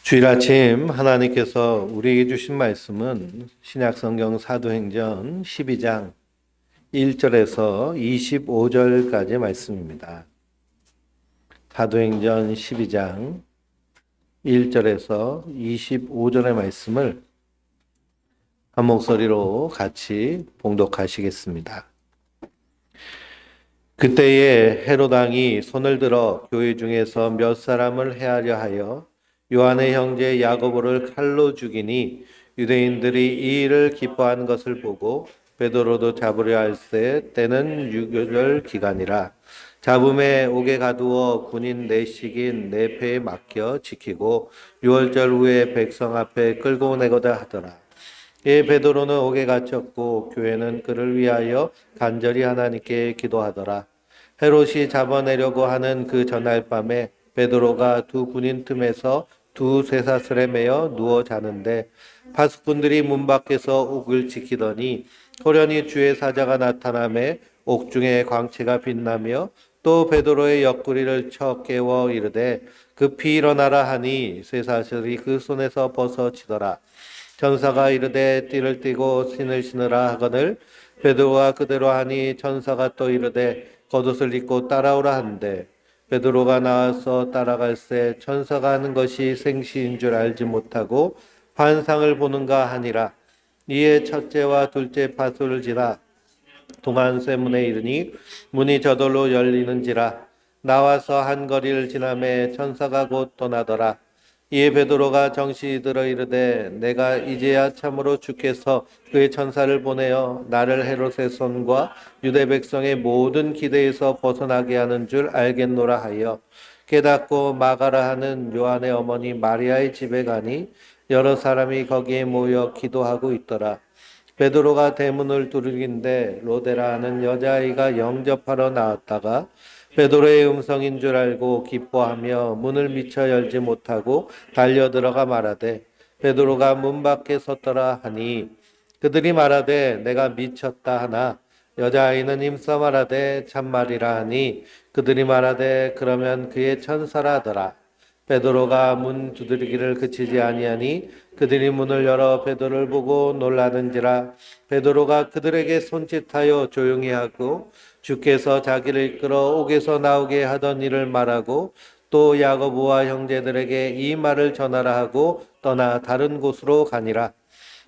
주일 아침 하나님께서 우리에게 주신 말씀은 신약성경 사도행전 12장 1절에서 25절까지의 말씀입니다. 사도행전 12장 1절에서 25절의 말씀을 한 목소리로 같이 봉독하시겠습니다. 그때에 헤롯 왕이 손을 들어 교회 중에서 몇 사람을 해하려 하여 요한의 형제 야고보를 칼로 죽이니 유대인들이 이 일을 기뻐하는 것을 보고 베드로도 잡으려 할세 때는 유교절 기간이라 잡음에 옥에 가두어 군인 내식인 내패에 맡겨 지키고 유월절 후에 백성 앞에 끌고 내거다 하더라. 예, 베드로는 옥에 갇혔고 교회는 그를 위하여 간절히 하나님께 기도하더라. 헤롯이 잡아내려고 하는 그 전날 밤에 베드로가 두 군인 틈에서 두 쇠사슬에 매여 누워 자는데 파수꾼들이 문 밖에서 옥을 지키더니 호련히 주의 사자가 나타나매 옥중에 광채가 빛나며 또 베드로의 옆구리를 쳐 깨워 이르되 급히 일어나라 하니 쇠사슬이 그 손에서 벗어지더라. 천사가 이르되 띠를 띠고 신을 신으라 하거늘 베드로가 그대로 하니 천사가 또 이르되 겉옷을 입고 따라오라 한대 베드로가 나와서 따라갈새 천사가 하는 것이 생시인 줄 알지 못하고 환상을 보는가 하니라. 이에 첫째와 둘째 파수를 지나 동안쇠문에 이르니 문이 저절로 열리는지라. 나와서 한 거리를 지나매 천사가 곧 떠나더라. 이에 베드로가 정신이 들어 이르되 내가 이제야 참으로 주께서 그의 천사를 보내어 나를 헤롯의 손과 유대 백성의 모든 기대에서 벗어나게 하는 줄 알겠노라 하여 깨닫고 마가라 하는 요한의 어머니 마리아의 집에 가니 여러 사람이 거기에 모여 기도하고 있더라. 베드로가 대문을 두들긴데 로데라 하는 여자아이가 영접하러 나왔다가 베드로의 음성인 줄 알고 기뻐하며 문을 미처 열지 못하고 달려 들어가 말하되 베드로가 문 밖에 섰더라 하니 그들이 말하되 내가 미쳤다 하나 여자아이는 힘써 말하되 참말이라 하니 그들이 말하되 그러면 그의 천사라 하더라. 베드로가 문 두드리기를 그치지 아니하니 그들이 문을 열어 베드로를 보고 놀라는지라. 베드로가 그들에게 손짓하여 조용히 하고 주께서 자기를 이끌어 옥에서 나오게 하던 일을 말하고 또 야고보와 형제들에게 이 말을 전하라 하고 떠나 다른 곳으로 가니라.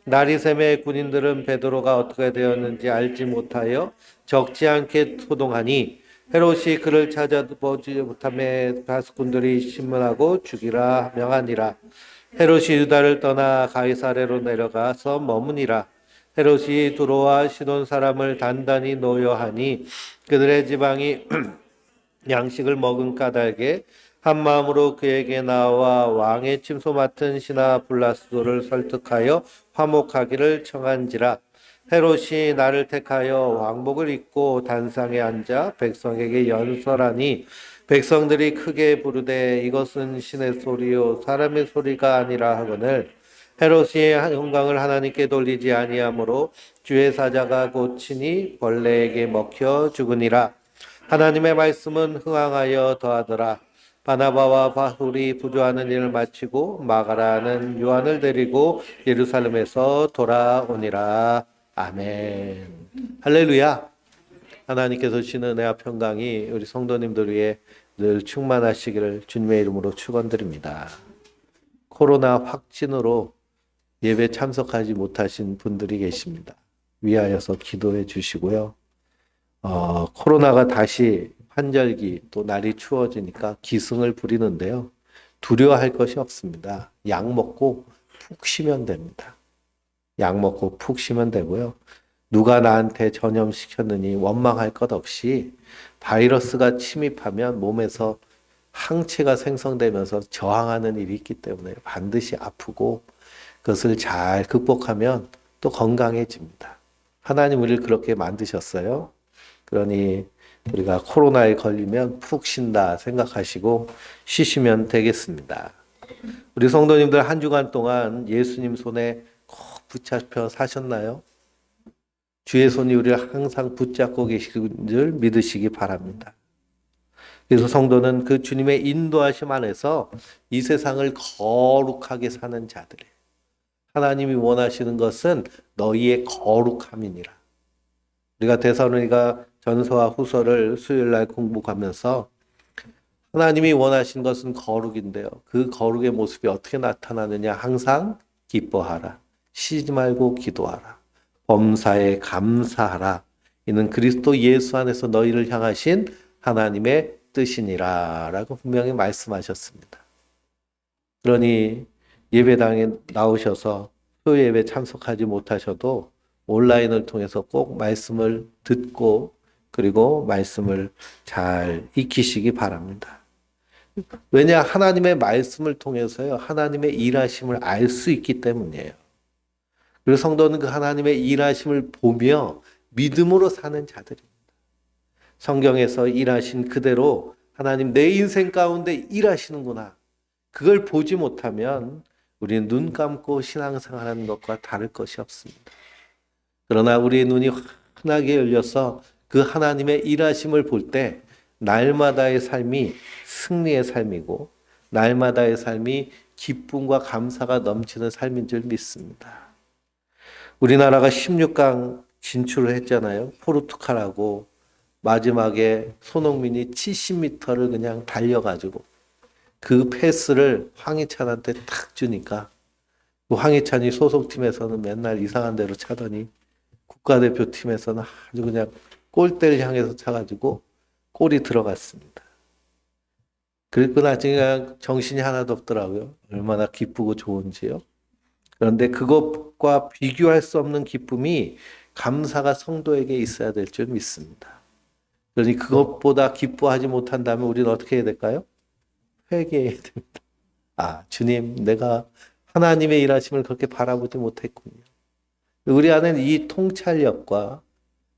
날이 새매 군인들은 베드로가 어떻게 되었는지 알지 못하여 적지 않게 소동하니 헤롯이 그를 찾아보지 못함에 바스꾼들이 신문하고 죽이라 명하니라. 헤롯이 유다를 떠나 가이사랴로 내려가서 머무니라. 헤롯이 두로와 시돈 사람을 단단히 노여하니 그들의 지방이 양식을 먹은 까닭에 한 마음으로 그에게 나와 왕의 침소 맡은 시나 블라스도를 설득하여 화목하기를 청한지라. 헤롯이 나를 택하여 왕복을 입고 단상에 앉아 백성에게 연설하니 백성들이 크게 부르되 이것은 신의 소리요 사람의 소리가 아니라 하거늘 헤롯이 영광을 하나님께 돌리지 아니하므로 주의 사자가 고치니 벌레에게 먹혀 죽으니라. 하나님의 말씀은 흥황하여 더하더라. 바나바와 바울이 부조하는 일을 마치고 마가라는 요한을 데리고 예루살렘에서 돌아오니라. 아멘. 할렐루야. 하나님께서 주시는 은혜와 평강이 우리 성도님들 위해 늘 충만하시기를 주님의 이름으로 축원드립니다. 코로나 확진으로 예배 참석하지 못하신 분들이 계십니다. 위하여서 기도해 주시고요. 코로나가 다시 환절기 또 날이 추워지니까 기승을 부리는데요. 두려워할 것이 없습니다. 약 먹고 푹 쉬면 됩니다. 약 먹고 푹 쉬면 되고요. 누가 나한테 전염시켰느니 원망할 것 없이 바이러스가 침입하면 몸에서 항체가 생성되면서 저항하는 일이 있기 때문에 반드시 아프고 그것을 잘 극복하면 또 건강해집니다. 하나님 우리를 그렇게 만드셨어요. 그러니 우리가 코로나에 걸리면 푹 쉰다 생각하시고 쉬시면 되겠습니다. 우리 성도님들 한 주간 동안 예수님 손에 꼭 붙잡혀 사셨나요? 주의 손이 우리를 항상 붙잡고 계시는 줄 믿으시기 바랍니다. 그래서 성도는 그 주님의 인도하심 안에서 이 세상을 거룩하게 사는 자들이에요. 하나님이 원하시는 것은 너희의 거룩함이니라. 우리가 데살로니가 전서와 후서를 수요일 날 공부하면서 하나님이 원하신 것은 거룩인데요. 그 거룩의 모습이 어떻게 나타나느냐? 항상 기뻐하라. 쉬지 말고 기도하라. 범사에 감사하라. 이는 그리스도 예수 안에서 너희를 향하신 하나님의 뜻이니라 라고 분명히 말씀하셨습니다. 그러니 예배당에 나오셔서 토요예배 참석하지 못하셔도 온라인을 통해서 꼭 말씀을 듣고 그리고 말씀을 잘 익히시기 바랍니다. 왜냐? 하나님의 말씀을 통해서요, 하나님의 일하심을 알 수 있기 때문이에요. 그리고 성도는 그 하나님의 일하심을 보며 믿음으로 사는 자들입니다. 성경에서 일하신 그대로 하나님 내 인생 가운데 일하시는구나. 그걸 보지 못하면 우리는 눈 감고 신앙생활하는 것과 다를 것이 없습니다. 그러나 우리의 눈이 환하게 열려서 그 하나님의 일하심을 볼 때 날마다의 삶이 승리의 삶이고 날마다의 삶이 기쁨과 감사가 넘치는 삶인 줄 믿습니다. 우리나라가 16강 진출을 했잖아요. 포르투갈하고 마지막에 손흥민이 70m를 그냥 달려가지고 그 패스를 황희찬한테 탁 주니까 그 황희찬이 소속팀에서는 맨날 이상한 데로 차더니 국가대표팀에서는 아주 그냥 골대를 향해서 차가지고 골이 들어갔습니다. 그리고 나중에 정신이 하나도 없더라고요. 얼마나 기쁘고 좋은지요. 그런데 그것과 비교할 수 없는 기쁨이 감사가 성도에게 있어야 될 줄 믿습니다. 그러니 그것보다 기뻐하지 못한다면 우리는 어떻게 해야 될까요? 회개해야 됩니다. 아, 주님, 내가 하나님의 일하심을 그렇게 바라보지 못했군요. 우리 안에는 이 통찰력과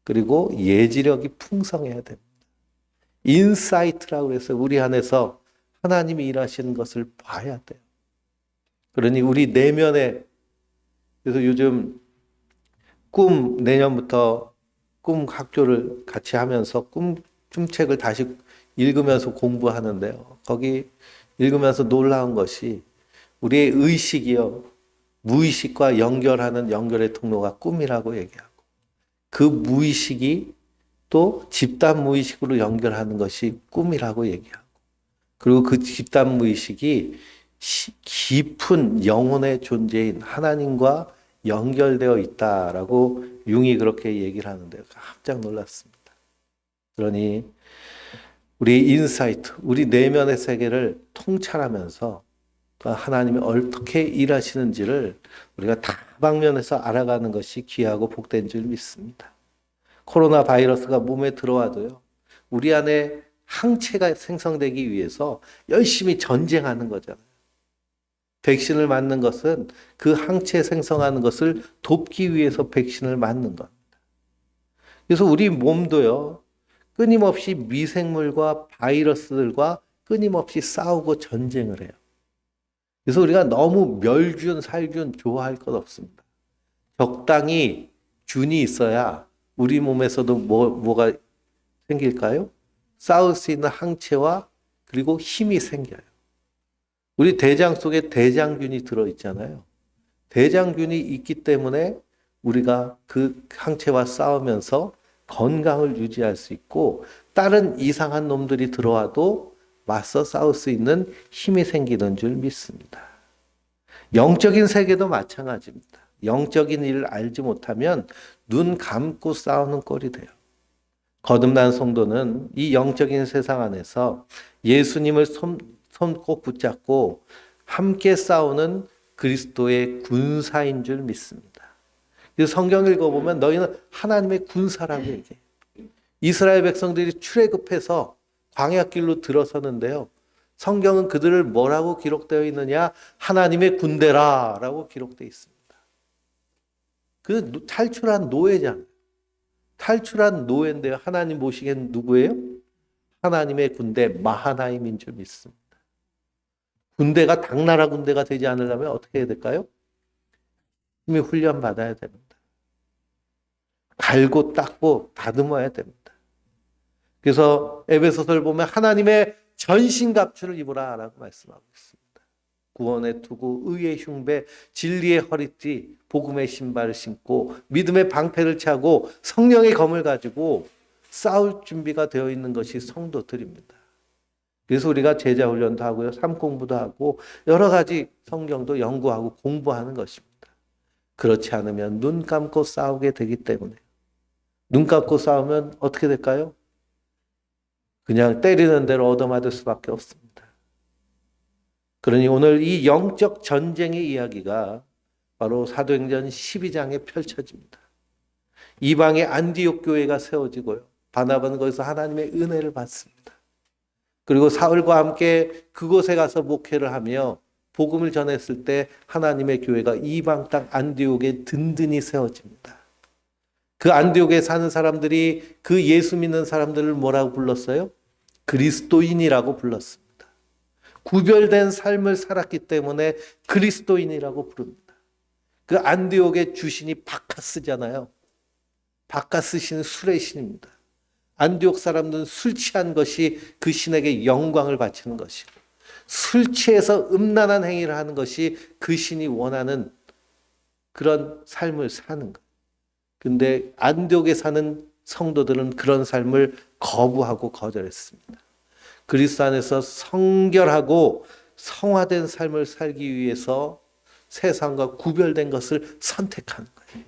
그리고 예지력이 풍성해야 됩니다. 인사이트라고 해서 우리 안에서 하나님이 일하시는 것을 봐야 돼요. 그러니 우리 내면에, 그래서 요즘 내년부터 꿈 학교를 같이 하면서 꿈책을 다시 읽으면서 공부하는데요. 거기 읽으면서 놀라운 것이 우리의 의식이요, 무의식과 연결하는 연결의 통로가 꿈이라고 얘기하고 그 무의식이 또 집단 무의식으로 연결하는 것이 꿈이라고 얘기하고 그리고 그 집단 무의식이 깊은 영혼의 존재인 하나님과 연결되어 있다라고 융이 그렇게 얘기를 하는데요. 깜짝 놀랐습니다. 그러니 우리 인사이트, 우리 내면의 세계를 통찰하면서 하나님이 어떻게 일하시는지를 우리가 다방면에서 알아가는 것이 귀하고 복된 줄 믿습니다. 코로나 바이러스가 몸에 들어와도요, 우리 안에 항체가 생성되기 위해서 열심히 전쟁하는 거잖아요. 백신을 맞는 것은 그 항체 생성하는 것을 돕기 위해서 백신을 맞는 겁니다. 그래서 우리 몸도요, 끊임없이 미생물과 바이러스들과 끊임없이 싸우고 전쟁을 해요. 그래서 우리가 너무 멸균, 살균 좋아할 것 없습니다. 적당히 균이 있어야 우리 몸에서도 뭐가 생길까요? 싸울 수 있는 항체와 그리고 힘이 생겨요. 우리 대장 속에 대장균이 들어있잖아요. 대장균이 있기 때문에 우리가 그 항체와 싸우면서 건강을 유지할 수 있고 다른 이상한 놈들이 들어와도 맞서 싸울 수 있는 힘이 생기는 줄 믿습니다. 영적인 세계도 마찬가지입니다. 영적인 일을 알지 못하면 눈 감고 싸우는 꼴이 돼요. 거듭난 성도는 이 영적인 세상 안에서 예수님을 손 꼭 붙잡고 함께 싸우는 그리스도의 군사인 줄 믿습니다. 그래서 성경 읽어보면 너희는 하나님의 군사라고 얘기해요. 이스라엘 백성들이 출애굽해서 광야길로 들어서는데요. 성경은 그들을 뭐라고 기록되어 있느냐? 하나님의 군대라 라고 기록되어 있습니다. 그 탈출한 노예잖아요. 탈출한 노예인데요. 하나님 보시기엔 누구예요? 하나님의 군대 마하나임인 줄 믿습니다. 군대가 당나라 군대가 되지 않으려면 어떻게 해야 될까요? 힘이 훈련받아야 됩니다. 갈고 닦고 다듬어야 됩니다. 그래서 에베소서를 보면 하나님의 전신갑주를 입으라라고 말씀하고 있습니다. 구원의 투구, 의의 흉배, 진리의 허리띠, 복음의 신발을 신고 믿음의 방패를 차고 성령의 검을 가지고 싸울 준비가 되어 있는 것이 성도들입니다. 그래서 우리가 제자 훈련도 하고요, 삶 공부도 하고 여러 가지 성경도 연구하고 공부하는 것입니다. 그렇지 않으면 눈 감고 싸우게 되기 때문에. 눈 감고 싸우면 어떻게 될까요? 그냥 때리는 대로 얻어맞을 수밖에 없습니다. 그러니 오늘 이 영적 전쟁의 이야기가 바로 사도행전 12장에 펼쳐집니다. 이방의 안디옥 교회가 세워지고요, 바나바는 거기서 하나님의 은혜를 받습니다. 그리고 사울과 함께 그곳에 가서 목회를 하며 복음을 전했을 때 하나님의 교회가 이방 땅 안디옥에 든든히 세워집니다. 그 안디옥에 사는 사람들이 그 예수 믿는 사람들을 뭐라고 불렀어요? 그리스도인이라고 불렀습니다. 구별된 삶을 살았기 때문에 그리스도인이라고 부릅니다. 그 안디옥의 주신이 바카스잖아요. 바카스 신은 술의 신입니다. 안디옥 사람들은 술 취한 것이 그 신에게 영광을 바치는 것이고, 술 취해서 음란한 행위를 하는 것이 그 신이 원하는 그런 삶을 사는 것. 근데 안디옥에 사는 성도들은 그런 삶을 거부하고 거절했습니다. 그리스도 안에서 성결하고 성화된 삶을 살기 위해서 세상과 구별된 것을 선택하는 거예요.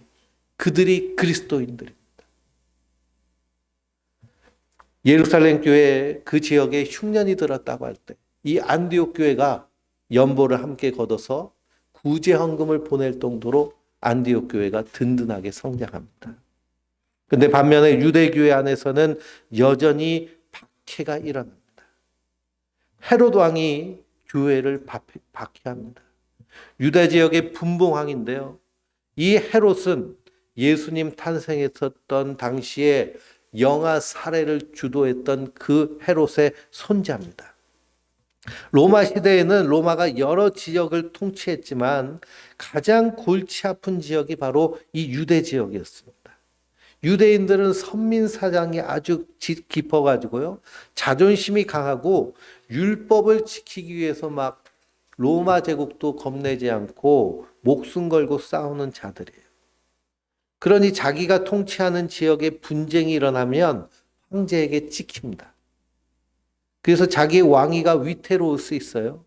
그들이 그리스도인들입니다. 예루살렘 교회 그 지역에 흉년이 들었다고 할 때 이 안디옥 교회가 연보를 함께 걷어서 구제 헌금을 보낼 정도로 안디옥 교회가 든든하게 성장합니다. 그런데 반면에 유대 교회 안에서는 여전히 박해가 일어납니다. 헤롯 왕이 교회를 박해합니다. 유대 지역의 분봉왕인데요, 이 헤롯은 예수님 탄생했었던 당시에 영아 살해를 주도했던 그 헤롯의 손자입니다. 로마 시대에는 로마가 여러 지역을 통치했지만 가장 골치 아픈 지역이 바로 이 유대 지역이었습니다. 유대인들은 선민 사상이 아주 깊어가지고요, 자존심이 강하고 율법을 지키기 위해서 막 로마 제국도 겁내지 않고 목숨 걸고 싸우는 자들이에요. 그러니 자기가 통치하는 지역에 분쟁이 일어나면 황제에게 찍힙니다. 그래서 자기의 왕위가 위태로울 수 있어요.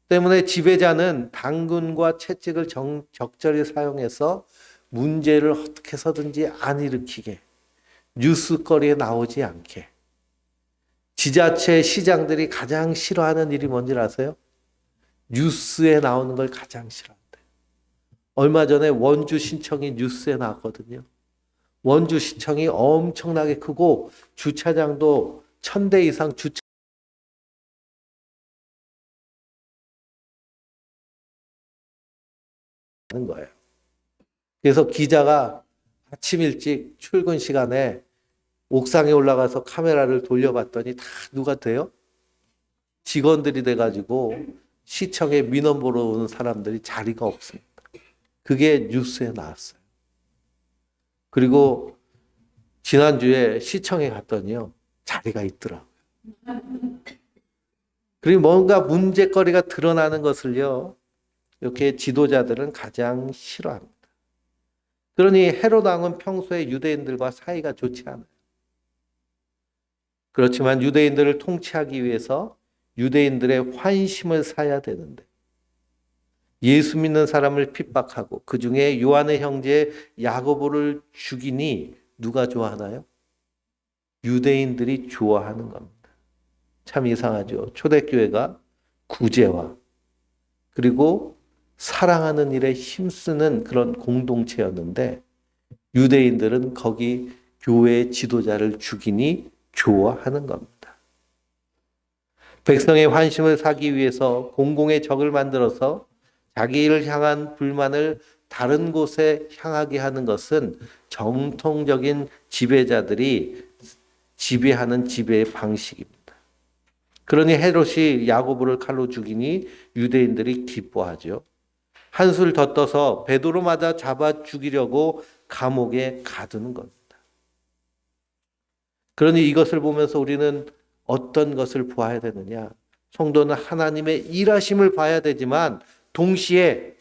때문에 지배자는 당근과 채찍을 적절히 사용해서 문제를 어떻게 해서든지 안 일으키게, 뉴스거리에 나오지 않게. 지자체 시장들이 가장 싫어하는 일이 뭔지 아세요? 뉴스에 나오는 걸 가장 싫어한대요. 얼마 전에 원주 신청이 뉴스에 나왔거든요. 원주 시청이 엄청나게 크고 주차장도 1000대 이상 주차하는 거예요. 그래서 기자가 아침 일찍 출근 시간에 옥상에 올라가서 카메라를 돌려봤더니 다 누가 돼요? 직원들이 돼가지고 시청에 민원 보러 오는 사람들이 자리가 없습니다. 그게 뉴스에 나왔어요. 그리고 지난주에 시청에 갔더니요, 자리가 있더라고요. 그리고 뭔가 문제거리가 드러나는 것을요, 이렇게 지도자들은 가장 싫어합니다. 그러니 헤롯 왕은 평소에 유대인들과 사이가 좋지 않아요. 그렇지만 유대인들을 통치하기 위해서 유대인들의 환심을 사야 되는데, 예수 믿는 사람을 핍박하고 그 중에 요한의 형제 야고보를 죽이니 누가 좋아하나요? 유대인들이 좋아하는 겁니다. 참 이상하죠. 초대교회가 구제와 그리고 사랑하는 일에 힘쓰는 그런 공동체였는데 유대인들은 거기 교회의 지도자를 죽이니 좋아하는 겁니다. 백성의 환심을 사기 위해서 공공의 적을 만들어서 자기를 향한 불만을 다른 곳에 향하게 하는 것은 정통적인 지배자들이 지배하는 지배의 방식입니다. 그러니 헤롯이 야고보를 칼로 죽이니 유대인들이 기뻐하죠. 한술 더 떠서 베드로 맞아 잡아 죽이려고 감옥에 가두는 겁니다. 그러니 이것을 보면서 우리는 어떤 것을 보아야 되느냐? 성도는 하나님의 일하심을 봐야 되지만 동시에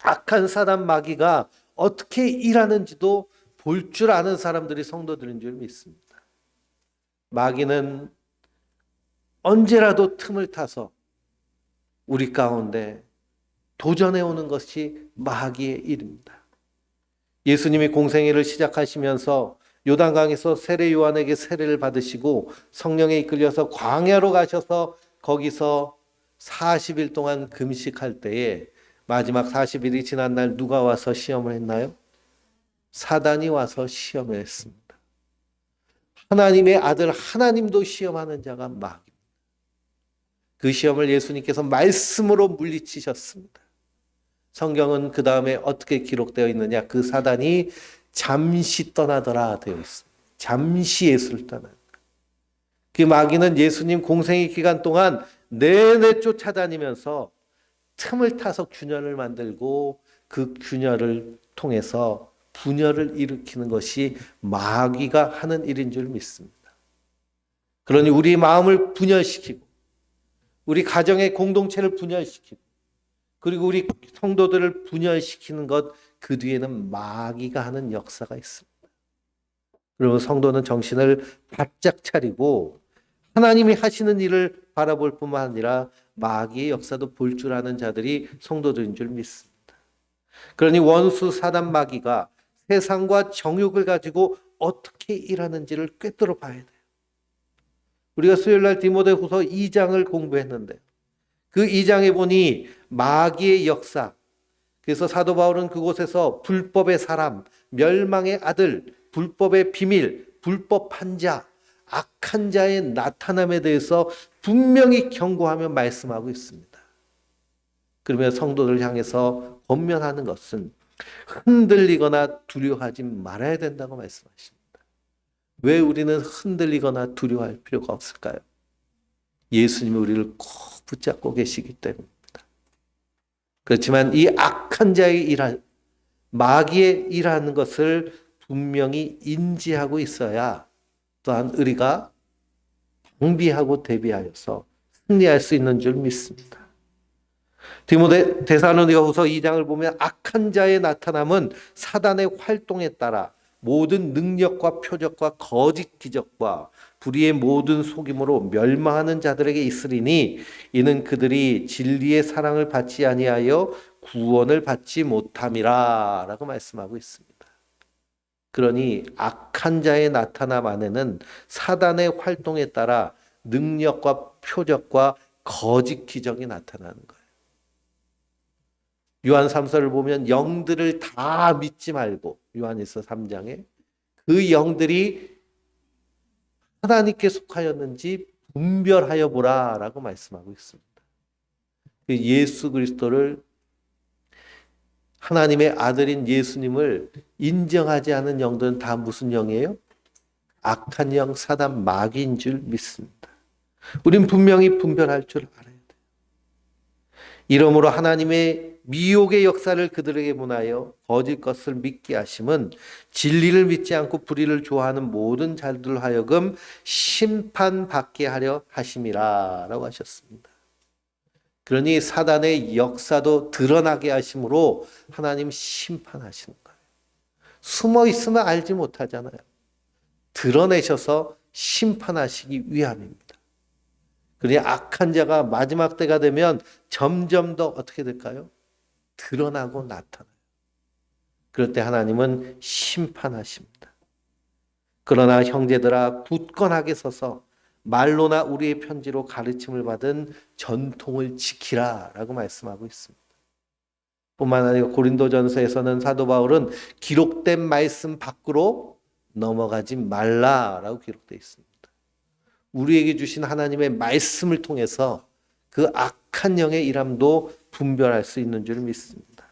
악한 사단 마귀가 어떻게 일하는지도 볼 줄 아는 사람들이 성도들인 줄 믿습니다. 마귀는 언제라도 틈을 타서 우리 가운데 도전해 오는 것이 마귀의 일입니다. 예수님이 공생애를 시작하시면서 요단강에서 세례 요한에게 세례를 받으시고 성령에 이끌려서 광야로 가셔서 거기서 40일 동안 금식할 때에 마지막 40일이 지난 날 누가 와서 시험을 했나요? 사단이 와서 시험을 했습니다. 하나님의 아들 하나님도 시험하는 자가 마귀입니다. 그 시험을 예수님께서 말씀으로 물리치셨습니다. 성경은 그 다음에 어떻게 기록되어 있느냐? 그 사단이 잠시 떠나더라 되어 있습니다. 잠시 예수를 떠난. 그 마귀는 예수님 공생의 기간 동안 내내 쫓아다니면서 틈을 타서 균열을 만들고 그 균열을 통해서 분열을 일으키는 것이 마귀가 하는 일인 줄 믿습니다. 그러니 우리 마음을 분열시키고 우리 가정의 공동체를 분열시키고 그리고 우리 성도들을 분열시키는 것, 그 뒤에는 마귀가 하는 역사가 있습니다. 그리고 성도는 정신을 바짝 차리고 하나님이 하시는 일을 바라볼 뿐만 아니라 마귀의 역사도 볼 줄 아는 자들이 성도들인 줄 믿습니다. 그러니 원수 사단 마귀가 세상과 정욕을 가지고 어떻게 일하는지를 꿰뚫어 봐야 돼요. 우리가 수요일날 디모데후서 2장을 공부했는데 그 2장에 보니 마귀의 역사, 그래서 사도 바울은 그곳에서 불법의 사람, 멸망의 아들, 불법의 비밀, 불법한 자, 악한 자의 나타남에 대해서 분명히 경고하며 말씀하고 있습니다. 그러면 성도들 향해서 권면하는 것은 흔들리거나 두려워하지 말아야 된다고 말씀하십니다. 왜 우리는 흔들리거나 두려워할 필요가 없을까요? 예수님이 우리를 꼭 붙잡고 계시기 때문입니다. 그렇지만 이 악한 자의 일한 마귀의 일하는 것을 분명히 인지하고 있어야 또한 우리가 방비하고 대비하여서 승리할 수 있는 줄 믿습니다. 데살로니가후서 2장을 보면 악한 자의 나타남은 사단의 활동에 따라 모든 능력과 표적과 거짓 기적과 불의의 모든 속임으로 멸망하는 자들에게 있으리니 이는 그들이 진리의 사랑을 받지 아니하여 구원을 받지 못함이라 라고 말씀하고 있습니다. 그러니 악한 자의 나타남 안에는 사단의 활동에 따라 능력과 표적과 거짓 기적이 나타나는 거예요. 요한 3서를 보면 영들을 다 믿지 말고 요한일서 3장에 그 영들이 하나님께 속하였는지 분별하여 보라 라고 말씀하고 있습니다. 예수 그리스도를 하나님의 아들인 예수님을 인정하지 않은 영들은 다 무슨 영이에요? 악한 영, 사단, 마귀인 줄 믿습니다. 우린 분명히 분별할 줄 알아야 돼요. 이러므로 하나님의 미혹의 역사를 그들에게 문하여 거짓 것을 믿게 하심은 진리를 믿지 않고 불의를 좋아하는 모든 자들 하여금 심판받게 하려 하심이라 라고 하셨습니다. 그러니 사단의 역사도 드러나게 하심으로 하나님 심판하시는 거예요. 숨어 있으면 알지 못하잖아요. 드러내셔서 심판하시기 위함입니다. 그러니 악한 자가 마지막 때가 되면 점점 더 어떻게 될까요? 드러나고 나타나요. 그럴 때 하나님은 심판하십니다. 그러나 형제들아 굳건하게 서서 말로나 우리의 편지로 가르침을 받은 전통을 지키라 라고 말씀하고 있습니다. 뿐만 아니라 고린도전서에서는 사도 바울은 기록된 말씀 밖으로 넘어가지 말라라고 기록되어 있습니다. 우리에게 주신 하나님의 말씀을 통해서 그 악한 영의 일함도 분별할 수 있는 줄 믿습니다.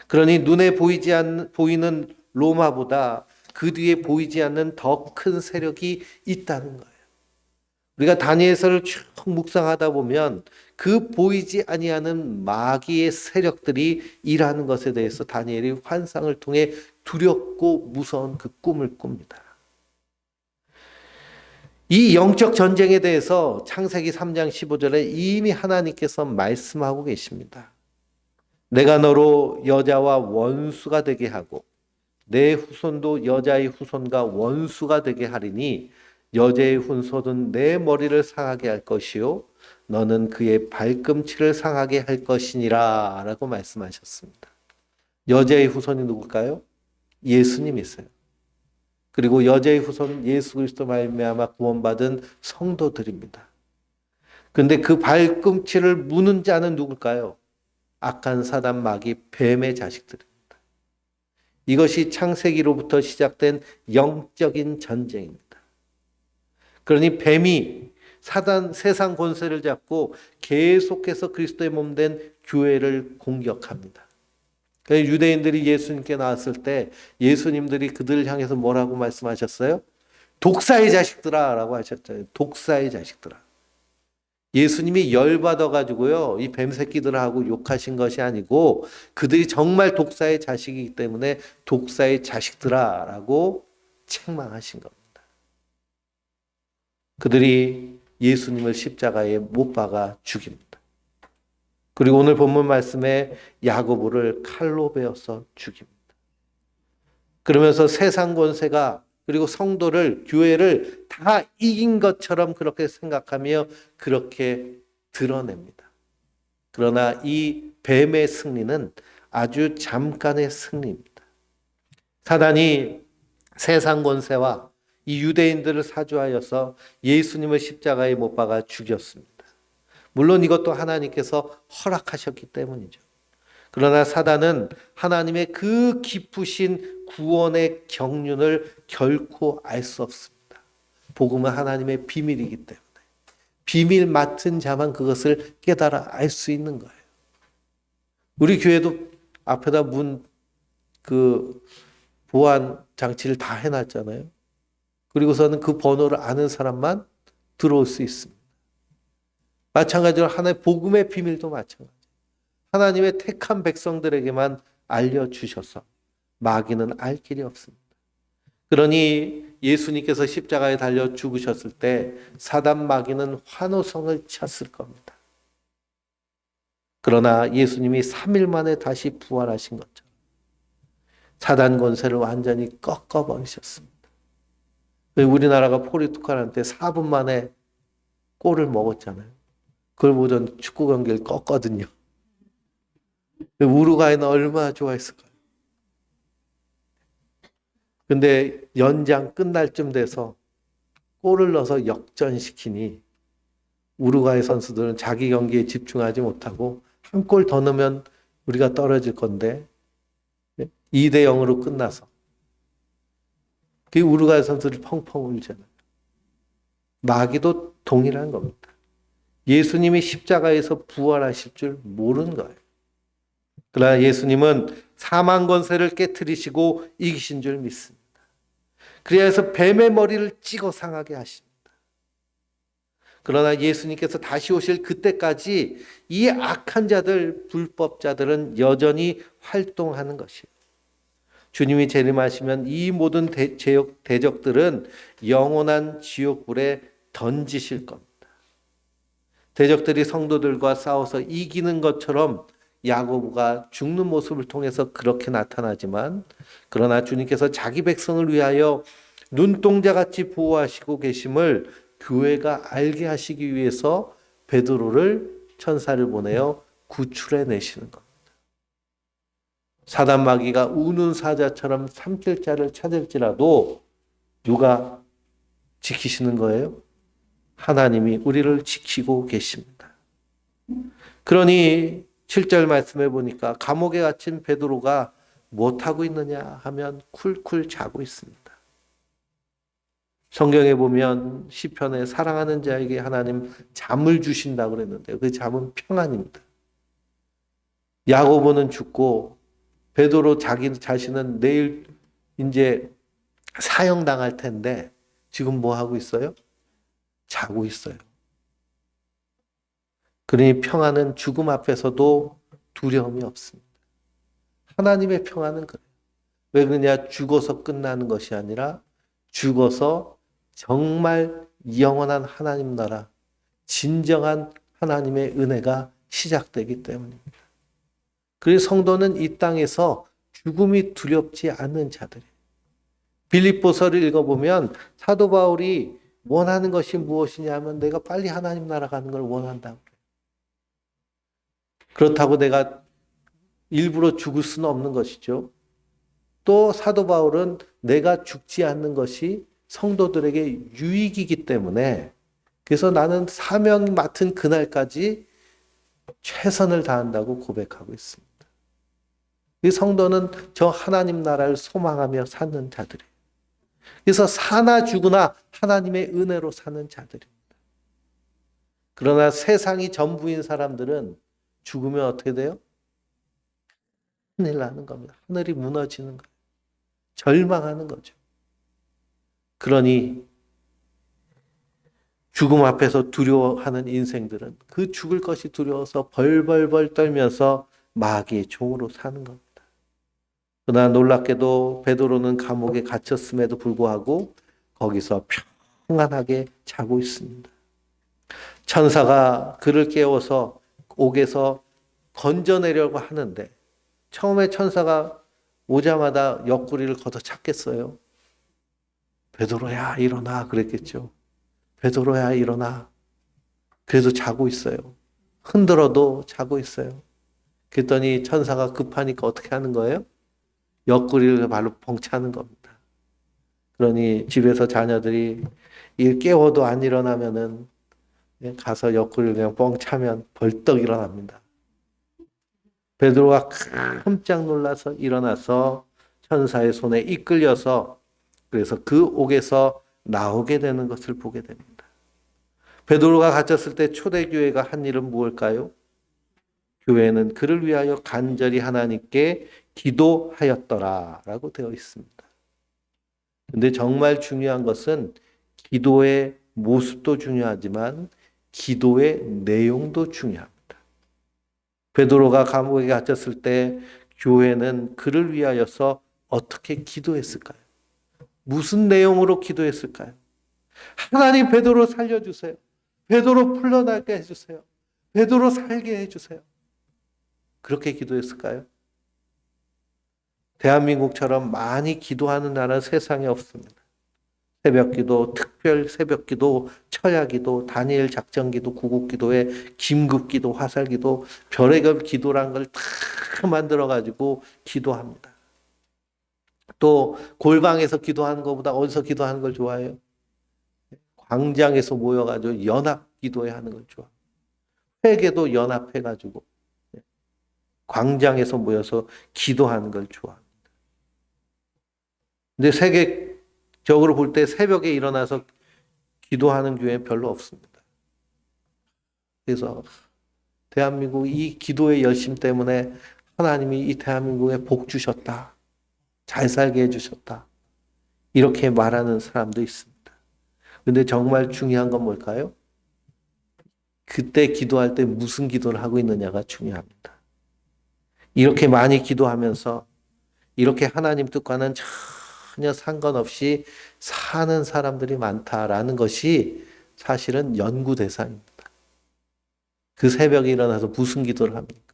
그러니 눈에 보이는 로마보다 그 뒤에 보이지 않는 더 큰 세력이 있다는 거예요. 우리가 다니엘서를 쭉 묵상하다 보면 그 보이지 아니하는 마귀의 세력들이 일하는 것에 대해서 다니엘이 환상을 통해 두렵고 무서운 그 꿈을 꿉니다. 이 영적 전쟁에 대해서 창세기 3장 15절에 이미 하나님께서 말씀하고 계십니다. 내가 너로 여자와 원수가 되게 하고 내 후손도 여자의 후손과 원수가 되게 하리니 여자의 후손은 내 머리를 상하게 할 것이요 너는 그의 발꿈치를 상하게 할 것이니라 라고 말씀하셨습니다. 여자의 후손이 누굴까요? 예수님이세요. 그리고 여자의 후손은 예수 그리스도 말미암아 구원받은 성도들입니다. 그런데 그 발꿈치를 무는 자는 누굴까요? 악한 사단 마귀 뱀의 자식들입니다. 이것이 창세기로부터 시작된 영적인 전쟁입니다. 그러니 뱀이 사단 세상 권세를 잡고 계속해서 그리스도의 몸된 교회를 공격합니다. 유대인들이 예수님께 나왔을 때 예수님들이 그들을 향해서 뭐라고 말씀하셨어요? 독사의 자식들아 라고 하셨잖아요. 독사의 자식들아. 예수님이 열받아가지고요, 이 뱀새끼들하고 욕하신 것이 아니고 그들이 정말 독사의 자식이기 때문에 독사의 자식들아 라고 책망하신 겁니다. 그들이 예수님을 십자가에 못 박아 죽입니다. 그리고 오늘 본문 말씀에 야고보를 칼로 베어서 죽입니다. 그러면서 세상 권세가 그리고 성도를 교회를 다 이긴 것처럼 그렇게 생각하며 그렇게 드러냅니다. 그러나 이 뱀의 승리는 아주 잠깐의 승리입니다. 사단이 세상 권세와 이 유대인들을 사주하여서 예수님을 십자가에 못 박아 죽였습니다. 물론 이것도 하나님께서 허락하셨기 때문이죠. 그러나 사단은 하나님의 그 깊으신 구원의 경륜을 결코 알 수 없습니다. 복음은 하나님의 비밀이기 때문에 비밀 맡은 자만 그것을 깨달아 알 수 있는 거예요. 우리 교회도 앞에다 보안 장치를 다 해놨잖아요. 그리고서는 그 번호를 아는 사람만 들어올 수 있습니다. 마찬가지로 하나의 복음의 비밀도 마찬가지예요. 하나님의 택한 백성들에게만 알려주셔서 마귀는 알 길이 없습니다. 그러니 예수님께서 십자가에 달려 죽으셨을 때 사단 마귀는 환호성을 쳤을 겁니다. 그러나 예수님이 3일 만에 다시 부활하신 것처럼 사단 권세를 완전히 꺾어버리셨습니다. 우리나라가 포르투갈한테 4분 만에 골을 먹었잖아요. 그걸 보던 축구 경기를 껐거든요. 우루과이는 얼마나 좋아했을까요? 근데 연장 끝날 쯤 돼서 골을 넣어서 역전시키니 우루과이 선수들은 자기 경기에 집중하지 못하고 한 골 더 넣으면 우리가 떨어질 건데 2대 0으로 끝나서 그 우루과이 선수들이 펑펑 울잖아요. 마귀도 동일한 겁니다. 예수님이 십자가에서 부활하실 줄 모르는 거예요. 그러나 예수님은 사망 권세를 깨트리시고 이기신 줄 믿습니다. 그래서 뱀의 머리를 찍어 상하게 하십니다. 그러나 예수님께서 다시 오실 그때까지 이 악한 자들, 불법자들은 여전히 활동하는 것이에요. 주님이 재림하시면 이 모든 대적들은 영원한 지옥불에 던지실 겁니다. 대적들이 성도들과 싸워서 이기는 것처럼 야고보가 죽는 모습을 통해서 그렇게 나타나지만 그러나 주님께서 자기 백성을 위하여 눈동자같이 보호하시고 계심을 교회가 알게 하시기 위해서 베드로를 천사를 보내어 구출해 내시는 겁니다. 사단 마귀가 우는 사자처럼 삼킬 자를 찾을지라도 누가 지키시는 거예요? 하나님이 우리를 지키고 계십니다. 그러니 7절 말씀해 보니까 감옥에 갇힌 베드로가 못하고 있느냐 하면 쿨쿨 자고 있습니다. 성경에 보면 시편에 사랑하는 자에게 하나님 잠을 주신다고 그랬는데요. 그 잠은 평안입니다. 야고보는 죽고 베드로 자기 자신은 내일 이제 사형당할 텐데 지금 뭐 하고 있어요? 자고 있어요. 그러니 평안은 죽음 앞에서도 두려움이 없습니다. 하나님의 평안은 그래요. 왜 그러냐? 죽어서 끝나는 것이 아니라 죽어서 정말 영원한 하나님 나라, 진정한 하나님의 은혜가 시작되기 때문입니다. 그래서 성도는 이 땅에서 죽음이 두렵지 않는 자들이에요. 빌립보서를 읽어보면 사도 바울이 원하는 것이 무엇이냐면 내가 빨리 하나님 나라 가는 걸 원한다고 그래요. 그렇다고 내가 일부러 죽을 수는 없는 것이죠. 또 사도 바울은 내가 죽지 않는 것이 성도들에게 유익이기 때문에 그래서 나는 사명 맡은 그날까지 최선을 다한다고 고백하고 있습니다. 이 성도는 저 하나님 나라를 소망하며 사는 자들이에요. 그래서 사나 죽으나 하나님의 은혜로 사는 자들입니다. 그러나 세상이 전부인 사람들은 죽으면 어떻게 돼요? 큰일 나는 겁니다. 하늘이 무너지는 거예요. 절망하는 거죠. 그러니 죽음 앞에서 두려워하는 인생들은 그 죽을 것이 두려워서 벌벌벌 떨면서 마귀의 종으로 사는 겁니다. 그러나 놀랍게도 베드로는 감옥에 갇혔음에도 불구하고 거기서 평안하게 자고 있습니다. 천사가 그를 깨워서 옥에서 건져내려고 하는데 처음에 천사가 오자마자 옆구리를 걷어찼겠어요? 베드로야 일어나 그랬겠죠. 베드로야 일어나. 그래도 자고 있어요. 흔들어도 자고 있어요. 그랬더니 천사가 급하니까 어떻게 하는 거예요? 옆구리를 발로 뻥 차는 겁니다. 그러니 집에서 자녀들이 깨워도 안 일어나면은 가서 옆구리를 그냥 뻥 차면 벌떡 일어납니다. 베드로가 깜짝 놀라서 일어나서 천사의 손에 이끌려서 그래서 그 옥에서 나오게 되는 것을 보게 됩니다. 베드로가 갇혔을 때 초대교회가 한 일은 무엇일까요? 교회는 그를 위하여 간절히 하나님께 기도하였더라라고 되어 있습니다. 근데 정말 중요한 것은 기도의 모습도 중요하지만 기도의 내용도 중요합니다. 베드로가 감옥에 갇혔을 때 교회는 그를 위하여서 어떻게 기도했을까요? 무슨 내용으로 기도했을까요? 하나님 베드로 살려주세요. 베드로 풀려나게 해주세요. 베드로 살게 해주세요. 그렇게 기도했을까요? 대한민국처럼 많이 기도하는 나라는 세상에 없습니다. 새벽기도, 특별 새벽기도, 처야기도, 다니엘 작전기도, 구국기도에 긴급기도, 화살기도, 별의별 기도란 걸 다 만들어가지고 기도합니다. 또 골방에서 기도하는 것보다 어디서 기도하는 걸 좋아해요? 광장에서 모여가지고 연합기도회 하는 걸 좋아해요. 회계도 연합해가지고 광장에서 모여서 기도하는 걸 좋아합니다. 근데 세계적으로 볼 때 새벽에 일어나서 기도하는 교회는 별로 없습니다. 그래서 대한민국 이 기도의 열심 때문에 하나님이 이 대한민국에 복 주셨다. 잘 살게 해주셨다. 이렇게 말하는 사람도 있습니다. 근데 정말 중요한 건 뭘까요? 그때 기도할 때 무슨 기도를 하고 있느냐가 중요합니다. 이렇게 많이 기도하면서 이렇게 하나님 뜻과는 전혀 상관없이 사는 사람들이 많다라는 것이 사실은 연구 대상입니다. 그 새벽에 일어나서 무슨 기도를 합니까?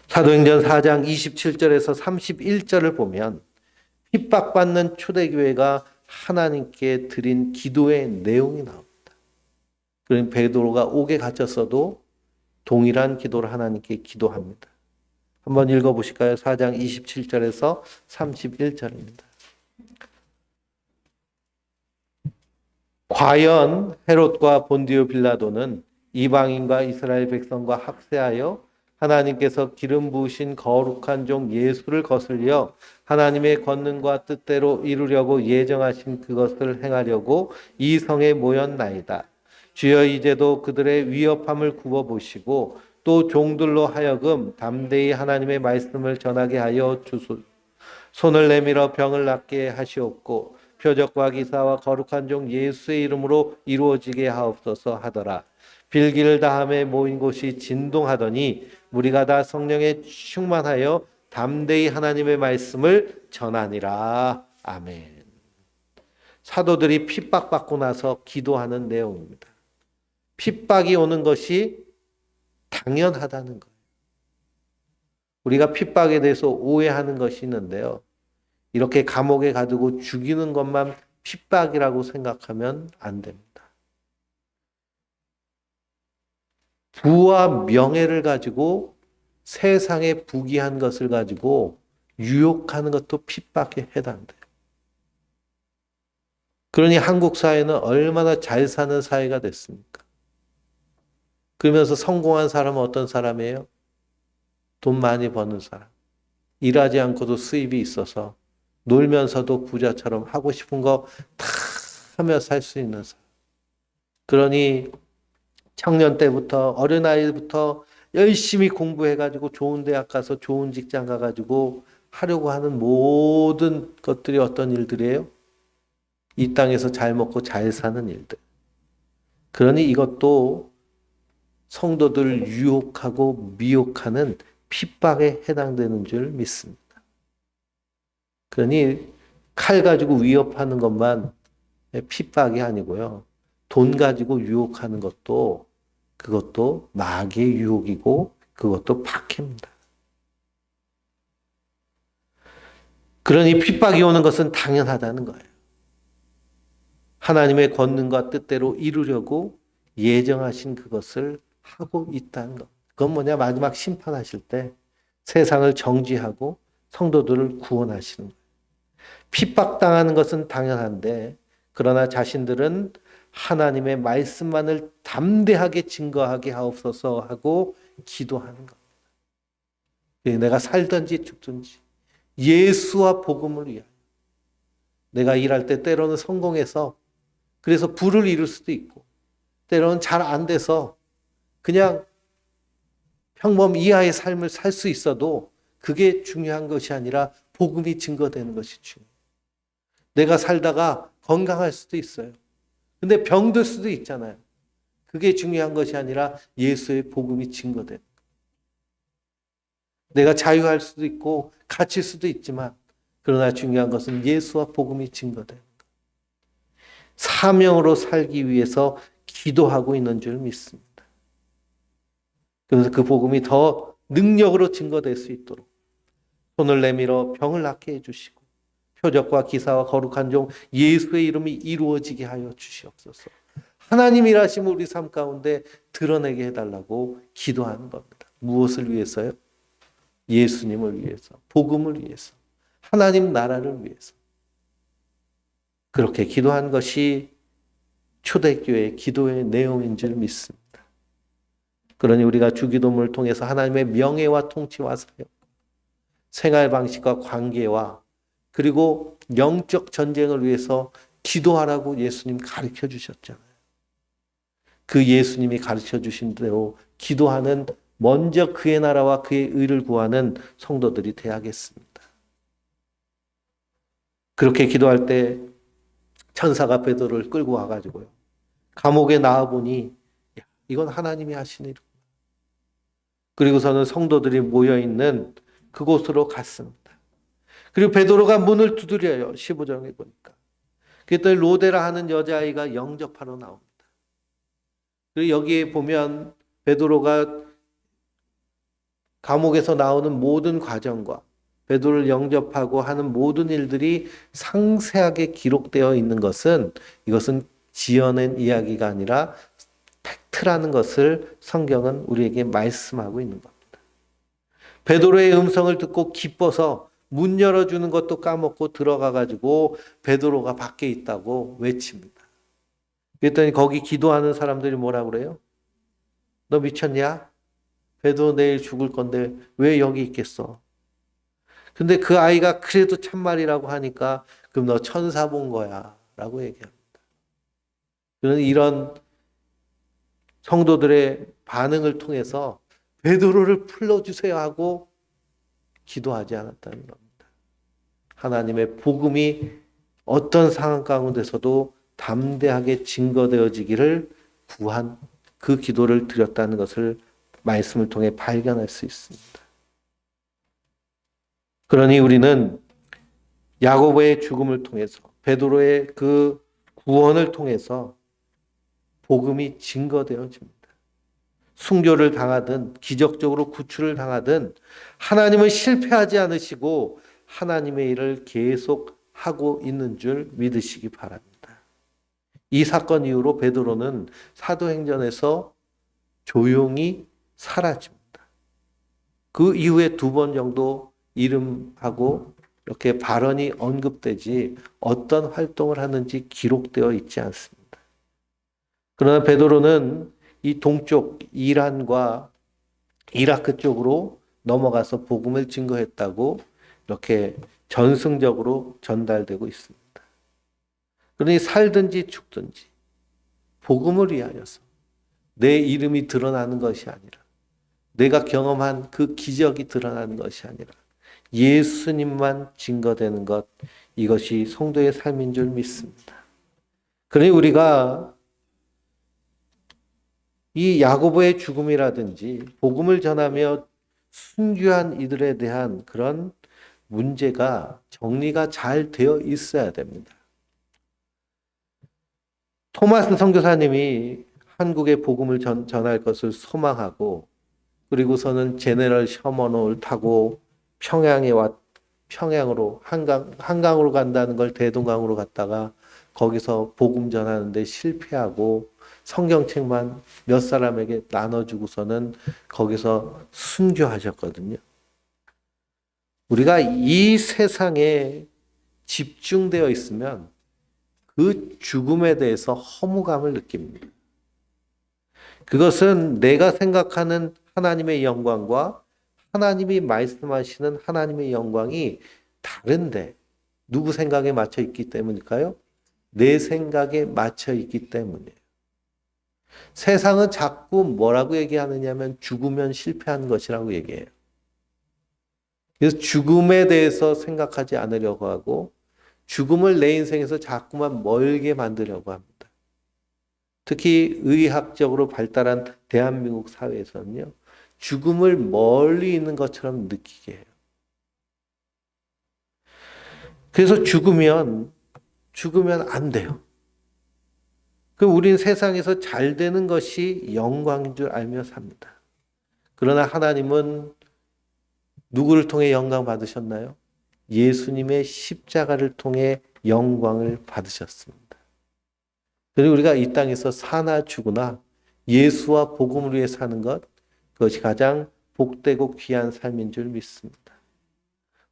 사도행전 4장 27절에서 31절을 보면 핍박받는 초대교회가 하나님께 드린 기도의 내용이 나옵니다. 그러니 베드로가 옥에 갇혔어도 동일한 기도를 하나님께 기도합니다. 한번 읽어보실까요? 4장 27절에서 31절입니다. 과연 헤롯과 본디오 빌라도는 이방인과 이스라엘 백성과 학세하여 하나님께서 기름 부으신 거룩한 종 예수를 거슬려 하나님의 권능과 뜻대로 이루려고 예정하신 그것을 행하려고 이 성에 모였나이다. 주여 이제도 그들의 위협함을 굽어보시고 또 종들로 하여금 담대히 하나님의 말씀을 전하게 하여 주소서. 손을 내밀어 병을 낫게 하시옵고 표적과 기사와 거룩한 종 예수의 이름으로 이루어지게 하옵소서 하더라. 빌기를 다함에 모인 곳이 진동하더니 우리가 다 성령에 충만하여 담대히 하나님의 말씀을 전하니라. 아멘. 사도들이 핍박받고 나서 기도하는 내용입니다. 핍박이 오는 것이 당연하다는 거예요. 우리가 핍박에 대해서 오해하는 것이 있는데요. 이렇게 감옥에 가두고 죽이는 것만 핍박이라고 생각하면 안 됩니다. 부와 명예를 가지고 세상에 부귀한 것을 가지고 유혹하는 것도 핍박에 해당돼요. 그러니 한국 사회는 얼마나 잘 사는 사회가 됐습니까? 그러면서 성공한 사람은 어떤 사람이에요? 돈 많이 버는 사람. 일하지 않고도 수입이 있어서 놀면서도 부자처럼 하고 싶은 거 다 하며 살 수 있는 사람. 그러니 청년 때부터 어린아이부터 열심히 공부해가지고 좋은 대학 가서 좋은 직장 가가지고 하려고 하는 모든 것들이 어떤 일들이에요? 이 땅에서 잘 먹고 잘 사는 일들. 그러니 이것도 성도들 유혹하고 미혹하는 핍박에 해당되는 줄 믿습니다. 그러니 칼 가지고 위협하는 것만 핍박이 아니고요. 돈 가지고 유혹하는 것도 그것도 마귀의 유혹이고 그것도 박해입니다. 그러니 핍박이 오는 것은 당연하다는 거예요. 하나님의 권능과 뜻대로 이루려고 예정하신 그것을 하고 있다는 것. 그건 뭐냐? 마지막 심판하실 때 세상을 정지하고 성도들을 구원하시는 거예요. 핍박당하는 것은 당연한데 그러나 자신들은 하나님의 말씀만을 담대하게 증거하게 하옵소서 하고 기도하는 겁니다. 내가 살든지 죽든지 예수와 복음을 위하여. 내가 일할 때 때로는 성공해서 그래서 부를 이룰 수도 있고 때로는 잘 안 돼서 그냥 평범 이하의 삶을 살 수 있어도 그게 중요한 것이 아니라 복음이 증거되는 것이 중요해요. 내가 살다가 건강할 수도 있어요. 근데 병들 수도 있잖아요. 그게 중요한 것이 아니라 예수의 복음이 증거되는 거예요. 내가 자유할 수도 있고 갇힐 수도 있지만 그러나 중요한 것은 예수와 복음이 증거되는 거예요. 사명으로 살기 위해서 기도하고 있는 줄 믿습니다. 그래서 그 복음이 더 능력으로 증거될 수 있도록 손을 내밀어 병을 낫게 해주시고 표적과 기사와 거룩한 종 예수의 이름이 이루어지게 하여 주시옵소서. 하나님 일하심을 우리 삶 가운데 드러내게 해달라고 기도하는 겁니다. 무엇을 위해서요? 예수님을 위해서, 복음을 위해서, 하나님 나라를 위해서. 그렇게 기도한 것이 초대교회의 기도의 내용인 줄 믿습니다. 그러니 우리가 주기도문을 통해서 하나님의 명예와 통치와 사역, 생활 방식과 관계와 그리고 영적 전쟁을 위해서 기도하라고 예수님 가르쳐 주셨잖아요. 그 예수님이 가르쳐 주신 대로 기도하는 먼저 그의 나라와 그의 의를 구하는 성도들이 되야겠습니다. 그렇게 기도할 때 천사가 베드로를 끌고 와가지고요. 감옥에 나와보니 이건 하나님이 하신 일이구나. 그리고서는 성도들이 모여있는 그곳으로 갔습니다. 그리고 베드로가 문을 두드려요. 15절에 보니까. 그랬더니 로데라 하는 여자아이가 영접하러 나옵니다. 그리고 여기에 보면 베드로가 감옥에서 나오는 모든 과정과 베드로를 영접하고 하는 모든 일들이 상세하게 기록되어 있는 것은 이것은 지어낸 이야기가 아니라 팩트라는 것을 성경은 우리에게 말씀하고 있는 겁니다. 베드로의 음성을 듣고 기뻐서 문 열어주는 것도 까먹고 들어가가지고 베드로가 밖에 있다고 외칩니다. 그랬더니 거기 기도하는 사람들이 뭐라 그래요? 너 미쳤냐? 베드로 내일 죽을 건데 왜 여기 있겠어? 근데 그 아이가 그래도 참말이라고 하니까 그럼 너 천사 본 거야 라고 얘기합니다. 이런 성도들의 반응을 통해서 베드로를 풀어주세요 하고 기도하지 않았다는 겁니다. 하나님의 복음이 어떤 상황 가운데서도 담대하게 증거되어지기를 구한 그 기도를 드렸다는 것을 말씀을 통해 발견할 수 있습니다. 그러니 우리는 야고보의 죽음을 통해서 베드로의 그 구원을 통해서 복음이 증거되어집니다. 순교를 당하든 기적적으로 구출을 당하든 하나님은 실패하지 않으시고 하나님의 일을 계속 하고 있는 줄 믿으시기 바랍니다. 이 사건 이후로 베드로는 사도행전에서 조용히 사라집니다. 그 이후에 2번 정도 이름하고 이렇게 발언이 언급되지 어떤 활동을 하는지 기록되어 있지 않습니다. 그러나 베드로는 이 동쪽 이란과 이라크 쪽으로 넘어가서 복음을 증거했다고 이렇게 전승적으로 전달되고 있습니다. 그러니 살든지 죽든지 복음을 위하여서 내 이름이 드러나는 것이 아니라 내가 경험한 그 기적이 드러나는 것이 아니라 예수님만 증거되는 것, 이것이 성도의 삶인 줄 믿습니다. 그러니 우리가 이 야고보의 죽음이라든지 복음을 전하며 순교한 이들에 대한 그런 문제가 정리가 잘 되어 있어야 됩니다. 토마스 선교사님이 한국에 복음을 전할 것을 소망하고 그리고서는 제네럴 셔먼호를 타고 평양으로 한강으로 간다는 걸 대동강으로 갔다가 거기서 복음 전하는데 실패하고 성경책만 몇 사람에게 나눠주고서는 거기서 순교하셨거든요. 우리가 이 세상에 집중되어 있으면 그 죽음에 대해서 허무감을 느낍니다. 그것은 내가 생각하는 하나님의 영광과 하나님이 말씀하시는 하나님의 영광이 다른데 누구 생각에 맞춰 있기 때문일까요? 내 생각에 맞춰 있기 때문이에요. 세상은 자꾸 뭐라고 얘기하느냐면 죽으면 실패한 것이라고 얘기해요. 그래서 죽음에 대해서 생각하지 않으려고 하고 죽음을 내 인생에서 자꾸만 멀게 만들려고 합니다. 특히 의학적으로 발달한 대한민국 사회에서는요. 죽음을 멀리 있는 것처럼 느끼게 해요. 그래서 죽으면 안 돼요. 그럼 우리는 세상에서 잘 되는 것이 영광인 줄 알며 삽니다. 그러나 하나님은 누구를 통해 영광 받으셨나요? 예수님의 십자가를 통해 영광을 받으셨습니다. 그리고 우리가 이 땅에서 사나 죽으나 예수와 복음을 위해 사는 것, 그것이 가장 복되고 귀한 삶인 줄 믿습니다.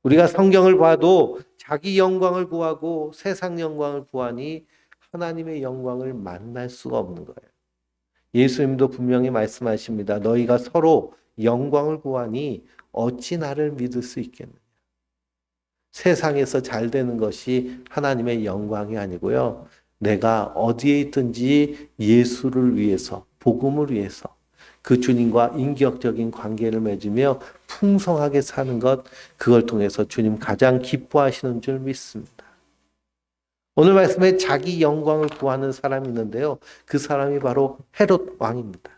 우리가 성경을 봐도 자기 영광을 구하고 세상 영광을 구하니 하나님의 영광을 만날 수가 없는 거예요. 예수님도 분명히 말씀하십니다. 너희가 서로 영광을 구하니 어찌 나를 믿을 수 있겠느냐. 세상에서 잘 되는 것이 하나님의 영광이 아니고요. 내가 어디에 있든지 예수를 위해서, 복음을 위해서 그 주님과 인격적인 관계를 맺으며 풍성하게 사는 것, 그걸 통해서 주님 가장 기뻐하시는 줄 믿습니다. 오늘 말씀에 자기 영광을 구하는 사람이 있는데요. 그 사람이 바로 헤롯 왕입니다.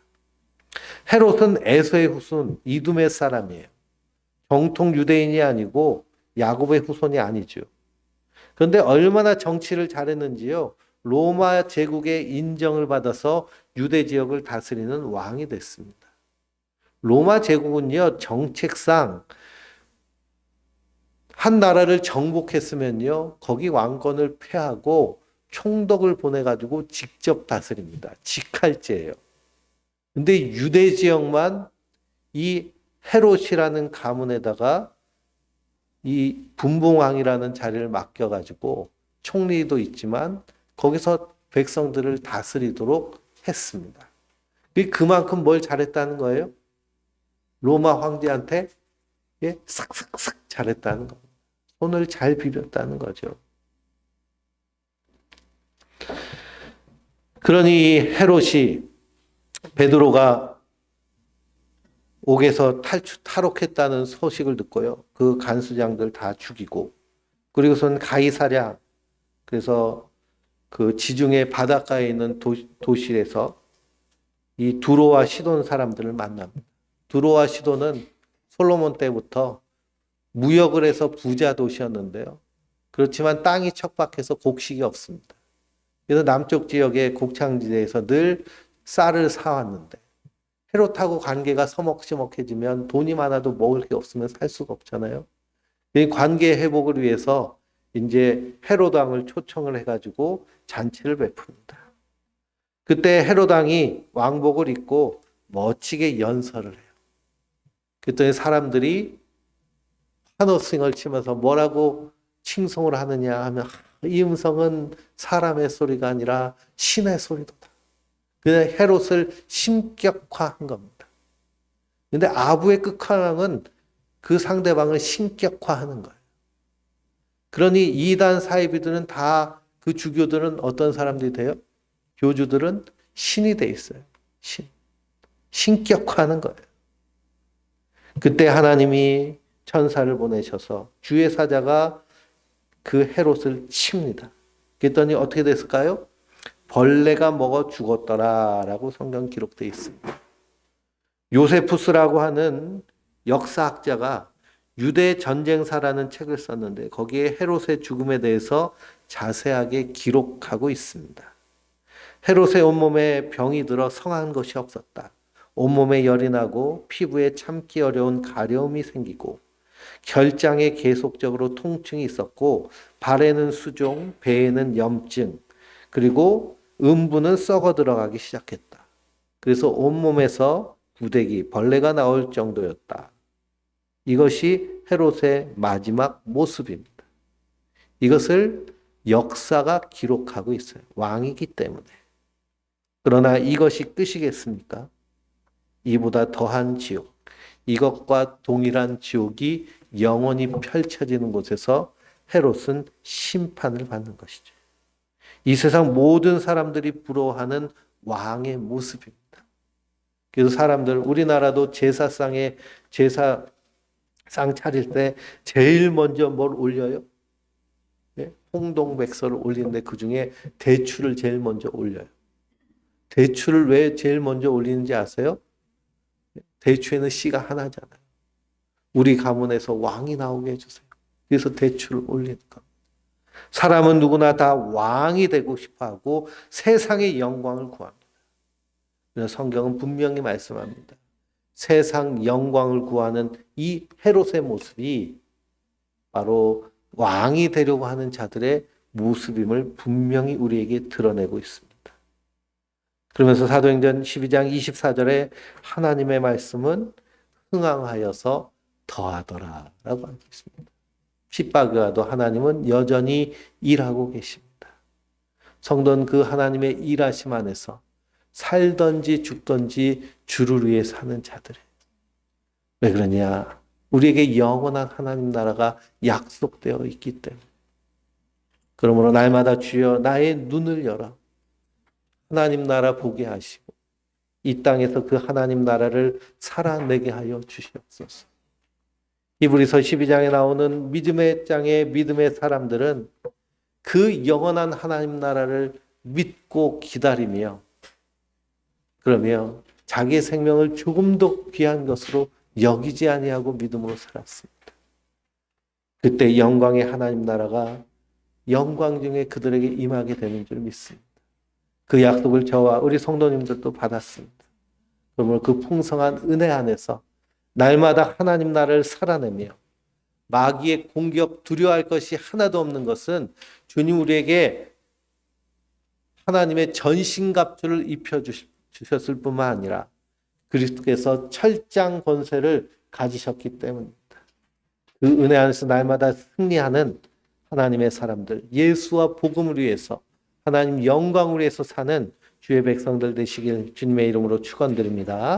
헤롯은 에서의 후손, 이두메 사람이에요. 정통 유대인이 아니고 야곱의 후손이 아니죠. 그런데 얼마나 정치를 잘했는지요. 로마 제국의 인정을 받아서 유대 지역을 다스리는 왕이 됐습니다. 로마 제국은요, 정책상 한 나라를 정복했으면요, 거기 왕권을 폐하고 총독을 보내가지고 직접 다스립니다. 직할제예요. 근데 유대 지역만 이 헤롯이라는 가문에다가 이 분봉왕이라는 자리를 맡겨가지고 총리도 있지만 거기서 백성들을 다스리도록 했습니다. 그만큼 뭘 잘했다는 거예요? 로마 황제한테 싹싹싹 잘했다는 겁니다. 손을 잘 비볐다는 거죠. 그러니 헤롯이 베드로가 옥에서 탈옥했다는 소식을 듣고요. 그 간수장들 다 죽이고, 그리고선 가이사랴, 그래서 그 지중해 바닷가에 있는 도시에서 이 두로와 시돈 사람들을 만납니다. 두로와 시돈은 솔로몬 때부터 무역을 해서 부자 도시였는데요. 그렇지만 땅이 척박해서 곡식이 없습니다. 그래서 남쪽 지역의 곡창지대에서 늘 쌀을 사왔는데 헤롯하고 관계가 서먹서먹해지면 돈이 많아도 먹을 게 없으면 살 수가 없잖아요. 이 관계 회복을 위해서 이제 헤롯 왕을 초청을 해가지고 잔치를 베풉니다. 그때 헤롯 왕이 왕복을 입고 멋지게 연설을 해요. 그랬더니 사람들이 환호성을 치면서 뭐라고 칭송을 하느냐 하면 이 음성은 사람의 소리가 아니라 신의 소리도다. 그냥 헤롯을 신격화한 겁니다. 근데 아부의 끝판왕은 그 상대방을 신격화하는 거예요. 그러니 이단 사이비들은 다 그 주교들은 어떤 사람들이 돼요? 교주들은 신이 돼 있어요. 신격화하는 거예요. 그때 하나님이 천사를 보내셔서 주의 사자가 그 헤롯을 칩니다. 그랬더니 어떻게 됐을까요? 벌레가 먹어 죽었더라라고 성경 기록되어 있습니다. 요세푸스라고 하는 역사학자가 유대 전쟁사라는 책을 썼는데 거기에 헤롯의 죽음에 대해서 자세하게 기록하고 있습니다. 헤롯의 온몸에 병이 들어 성한 것이 없었다. 온몸에 열이 나고 피부에 참기 어려운 가려움이 생기고 결장에 계속적으로 통증이 있었고 발에는 수종, 배에는 염증, 그리고 음부는 썩어 들어가기 시작했다. 그래서 온몸에서 구데기, 벌레가 나올 정도였다. 이것이 헤롯의 마지막 모습입니다. 이것을 역사가 기록하고 있어요. 왕이기 때문에. 그러나 이것이 끝이겠습니까? 이보다 더한 지옥, 이것과 동일한 지옥이 영원히 펼쳐지는 곳에서 헤롯은 심판을 받는 것이죠. 이 세상 모든 사람들이 부러워하는 왕의 모습입니다. 그래서 사람들, 우리나라도 제사상 차릴 때 제일 먼저 뭘 올려요? 홍동백서를 올리는데 그 중에 대추를 제일 먼저 올려요. 대추를 왜 제일 먼저 올리는지 아세요? 대추에는 씨가 하나잖아요. 우리 가문에서 왕이 나오게 해주세요. 그래서 대추를 올리는 겁니다. 사람은 누구나 다 왕이 되고 싶어하고 세상의 영광을 구합니다. 그래서 성경은 분명히 말씀합니다. 세상 영광을 구하는 이 헤롯의 모습이 바로 왕이 되려고 하는 자들의 모습임을 분명히 우리에게 드러내고 있습니다. 그러면서 사도행전 12장 24절에 하나님의 말씀은 흥황하여서 더하더라 라고 하고 있습니다. 핍박을 도 하나님은 여전히 일하고 계십니다. 성도는 그 하나님의 일하심 안에서 살든지 죽든지 주를 위해 사는 자들이에요. 왜 그러냐? 우리에게 영원한 하나님 나라가 약속되어 있기 때문에. 그러므로 날마다 주여 나의 눈을 열어 하나님 나라 보게 하시고 이 땅에서 그 하나님 나라를 살아내게 하여 주시옵소서. 히브리서 12장에 나오는 믿음의 장의 믿음의 사람들은 그 영원한 하나님 나라를 믿고 기다리며 그러며 자기의 생명을 조금도 귀한 것으로 여기지 아니하고 믿음으로 살았습니다. 그때 영광의 하나님 나라가 영광 중에 그들에게 임하게 되는 줄 믿습니다. 그 약속을 저와 우리 성도님들도 받았습니다. 그러므로 그 풍성한 은혜 안에서 날마다 하나님 나라를 살아내며 마귀의 공격 두려워할 것이 하나도 없는 것은 주님 우리에게 하나님의 전신갑주를 입혀주셨을 뿐만 아니라 그리스도께서 철장 권세를 가지셨기 때문입니다. 그 은혜 안에서 날마다 승리하는 하나님의 사람들, 예수와 복음을 위해서 하나님 영광을 위해서 사는 주의 백성들 되시길 주님의 이름으로 축원드립니다.